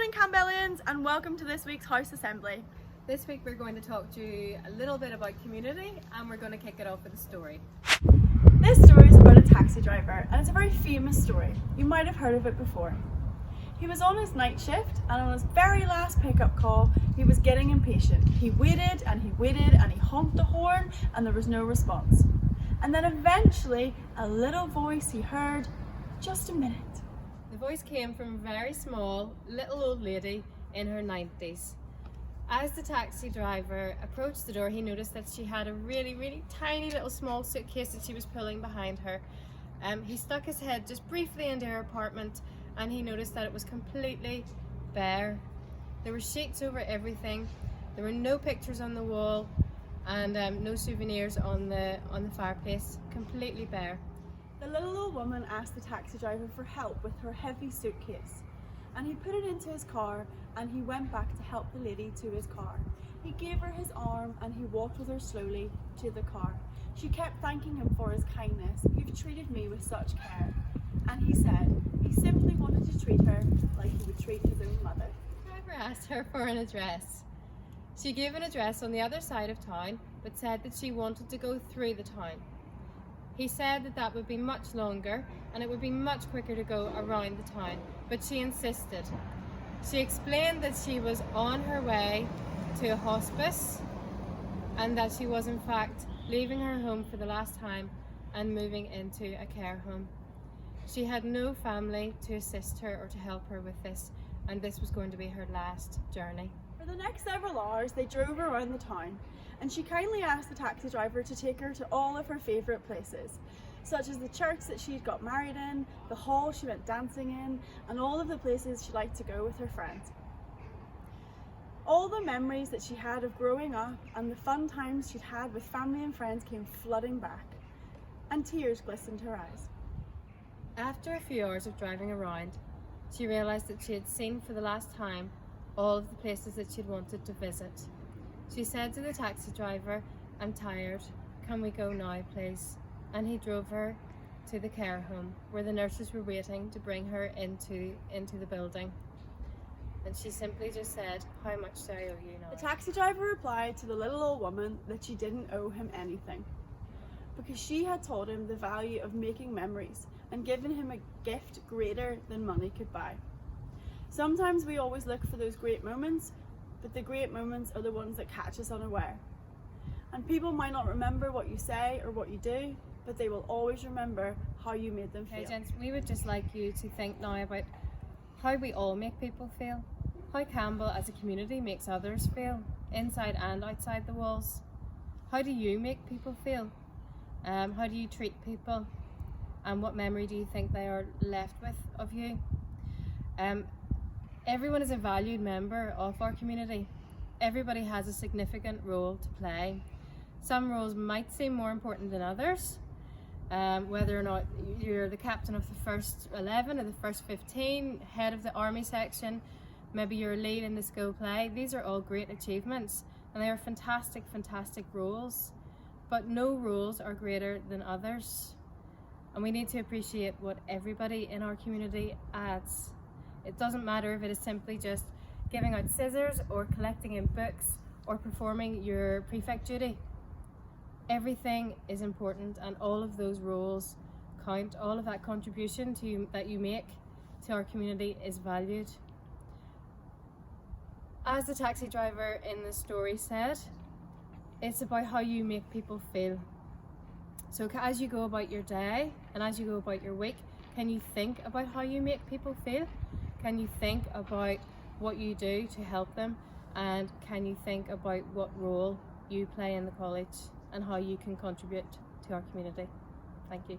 morning, Campbellians, and welcome to this week's House Assembly. This week we're going to talk to you a little bit about community, and we're going to kick it off with a story. This story is about a taxi driver, and it's a very famous story. You might have heard of it before. He was on his night shift, and on his very last pickup call, he was getting impatient. He waited and he honked the horn, and there was no response. And then eventually, a little voice he heard, "Just a minute." The voice came from a very small, little old lady in her 90s. As the taxi driver approached the door, he noticed that she had a really tiny little small suitcase that she was pulling behind her. He stuck his head just briefly into her apartment, and he noticed that it was completely bare. There were sheets over everything, there were no pictures on the wall, and no souvenirs on the fireplace, completely bare. The little old woman asked the taxi driver for help with her heavy suitcase, and he put it into his car, and he went back to help the lady to his car. He gave her his arm and he walked with her slowly to the car. She kept thanking him for his kindness. "You've treated me with such care." And he said he simply wanted to treat her like he would treat his own mother. The driver asked her for an address. She gave an address on the other side of town, but said that she wanted to go through the town. He said that that would be much longer and it would be much quicker to go around the town, but she insisted. She explained that she was on her way to a hospice and that she was in fact leaving her home for the last time and moving into a care home. She had no family to assist her or to help her with this, and this was going to be her last journey. For the next several hours, they drove around the town, and she kindly asked the taxi driver to take her to all of her favourite places, such as the church that she'd got married in, the hall she went dancing in, and all of the places she liked to go with her friends. All the memories that she had of growing up and the fun times she'd had with family and friends came flooding back, and tears glistened her eyes. After a few hours of driving around, she realised that she had seen for the last time all of the places that she'd wanted to visit. She said to the taxi driver, "I'm tired, can we go now please?" And he drove her to the care home where the nurses were waiting to bring her into the building. And she simply just said, "How much do I owe you now?" The taxi driver replied to the little old woman that she didn't owe him anything, because she had taught him the value of making memories and given him a gift greater than money could buy. Sometimes we always look for those great moments, but the great moments are the ones that catch us unaware. And people might not remember what you say or what you do, but they will always remember how you made them feel. Okay, gents, we would just like you to think now about how we all make people feel, how Campbell as a community makes others feel, inside and outside the walls. How do you make people feel? How do you treat people? And what memory do you think they are left with of you? Everyone is a valued member of our community. Everybody has a significant role to play. Some roles might seem more important than others. Whether or not you're the captain of the first 11 or the first 15, head of the army section, maybe you're a lead in the school play. These are all great achievements and they are fantastic roles, but no roles are greater than others. And we need to appreciate what everybody in our community adds. It doesn't matter if it is simply just giving out scissors or collecting in books or performing your prefect duty. Everything is important and all of those roles count. All of that contribution that you make to our community is valued. As the taxi driver in the story said, it's about how you make people feel. So as you go about your day and as you go about your week, can you think about how you make people feel? Can you think about what you do to help them? And can you think about what role you play in the college and how you can contribute to our community? Thank you.